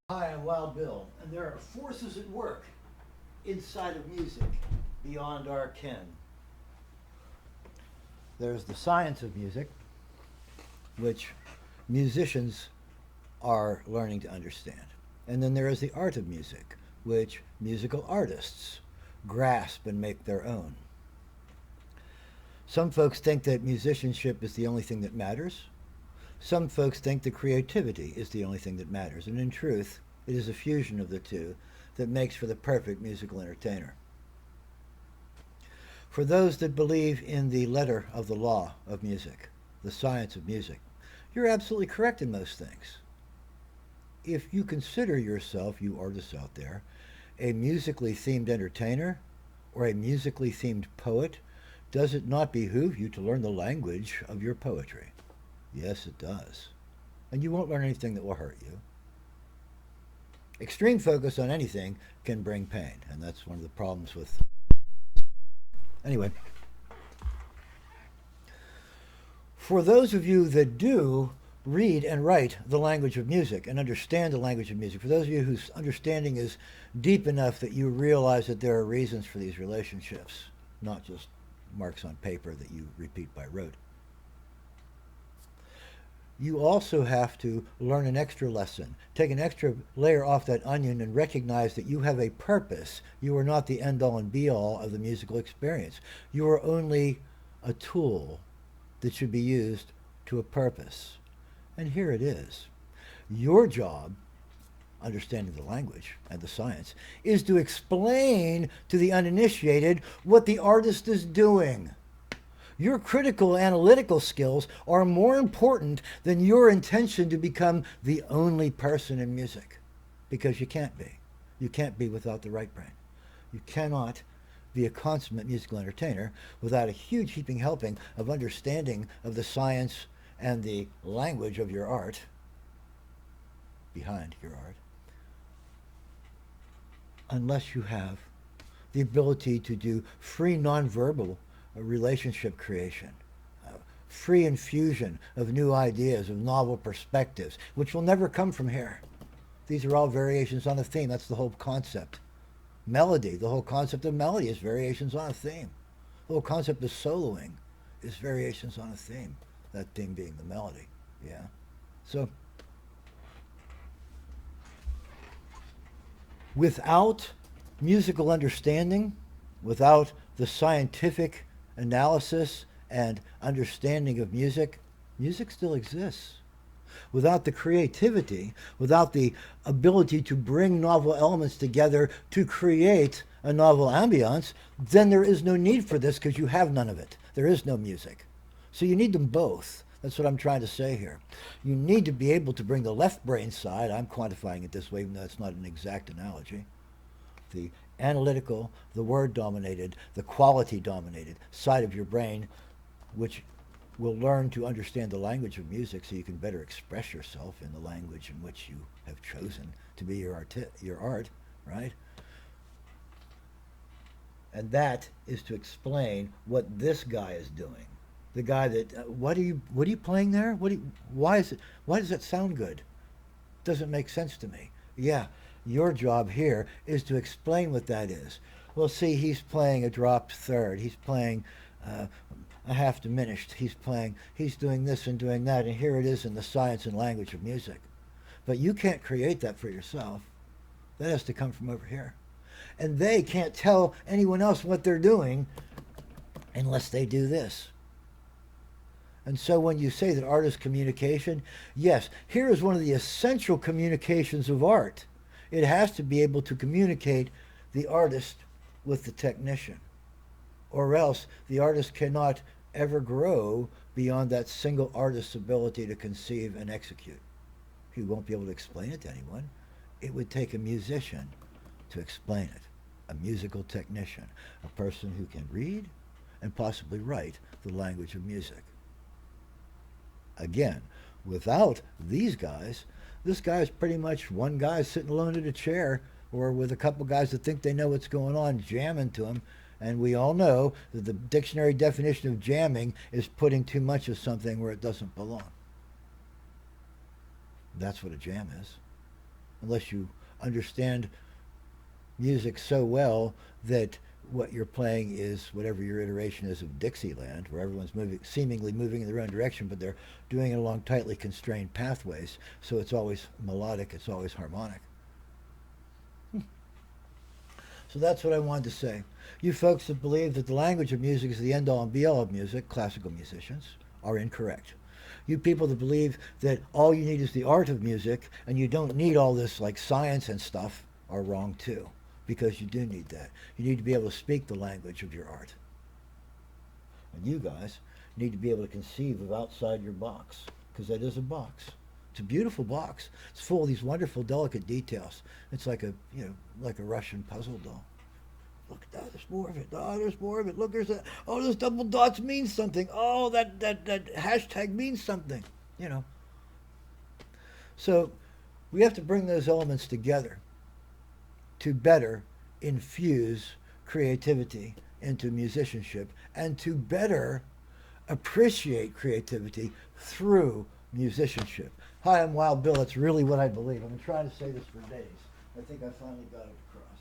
Hi, I'm Wild Bill, and there are forces at work inside of music beyond our ken. There's the science of music, which musicians are learning to understand. And then there is the art of music, which musical artists grasp and make their own. Some folks think that musicianship is the only thing that matters. Some folks think that creativity is the only thing that matters. And in truth, it is a fusion of the two that makes for the perfect musical entertainer. For those that believe in the letter of the law of music, the science of music, you're absolutely correct in most things. If you consider yourself, you artists out there, a musically themed entertainer or a musically themed poet, does it not behoove you to learn the language of your poetry? Yes, it does. And you won't learn anything that will hurt you. Extreme focus on anything can bring pain, and that's one of the problems with. Anyway, for those of you that do read and write the language of music and understand the language of music, for those of you whose understanding is deep enough that you realize that there are reasons for these relationships, not just marks on paper that you repeat by rote, you also have to learn an extra lesson, take an extra layer off that onion, and recognize that you have a purpose. You are not the end all and be all of the musical experience. You are only a tool that should be used to a purpose. And here it is. Your job, understanding the language and the science, is to explain to the uninitiated what the artist is doing. Your critical analytical skills are more important than your intention to become the only person in music, because you can't be. You can't be without the right brain. You cannot be a consummate musical entertainer without a huge heaping helping of understanding of the science and the language of your art, behind your art, unless you have the ability to do free nonverbal relationship creation, free infusion of new ideas, of novel perspectives, which will never come from here. These are all variations on a theme. That's the whole concept. Melody, the whole concept of melody is variations on a theme. The whole concept of soloing is variations on a theme. That theme being the melody. Yeah. So without musical understanding, without the scientific analysis and understanding of music, music still exists. Without the creativity, without the ability to bring novel elements together to create a novel ambiance, then there is no need for this because you have none of it. There is no music. So you need them both. That's what I'm trying to say here. You need to be able to bring the left brain side, I'm quantifying it this way, even though it's not an exact analogy, the analytical, the word dominated, the quality dominated side of your brain, which will learn to understand the language of music so you can better express yourself in the language in which you have chosen to be your art, right? And that is to explain what this guy is doing. The guy that what are you playing there? Why does it sound good? Doesn't make sense to me. Yeah, your job here is to explain what that is. Well, see, he's playing a dropped third. He's playing a half diminished. He's doing this and doing that, and here it is in the science and language of music. But you can't create that for yourself. That has to come from over here. And they can't tell anyone else what they're doing unless they do this. And so when you say that art is communication, yes, here is one of the essential communications of art. It has to be able to communicate the artist with the technician, or else the artist cannot ever grow beyond that single artist's ability to conceive and execute. He won't be able to explain it to anyone. It would take a musician to explain it, a musical technician, a person who can read and possibly write the language of music. Again, without these guys, this guy is pretty much one guy sitting alone in a chair or with a couple guys that think they know what's going on jamming to him. And we all know that the dictionary definition of jamming is putting too much of something where it doesn't belong. That's what a jam is. unless you understand music so well that what you're playing is whatever your iteration is of Dixieland, where everyone's moving, seemingly moving in their own direction, but they're doing it along tightly constrained pathways. So it's always melodic, it's always harmonic. So that's what I wanted to say. You folks that believe that the language of music is the end all and be all of music, classical musicians, are incorrect. You people that believe that all you need is the art of music and you don't need all this like science and stuff are wrong too, because you do need that. You need to be able to speak the language of your art. And you guys need to be able to conceive of outside your box, because that is a box. It's a beautiful box. It's full of these wonderful, delicate details. It's like a, like a Russian puzzle doll. Look at that. There's more of it. Oh, there's more of it. Look, there's that. Oh, those double dots mean something. Oh, that hashtag means something. You know. So we have to bring those elements together to better infuse creativity into musicianship and to better appreciate creativity through musicianship. Hi, I'm Wild Bill. That's really what I believe. I've been trying to say this for days. I think I finally got it across.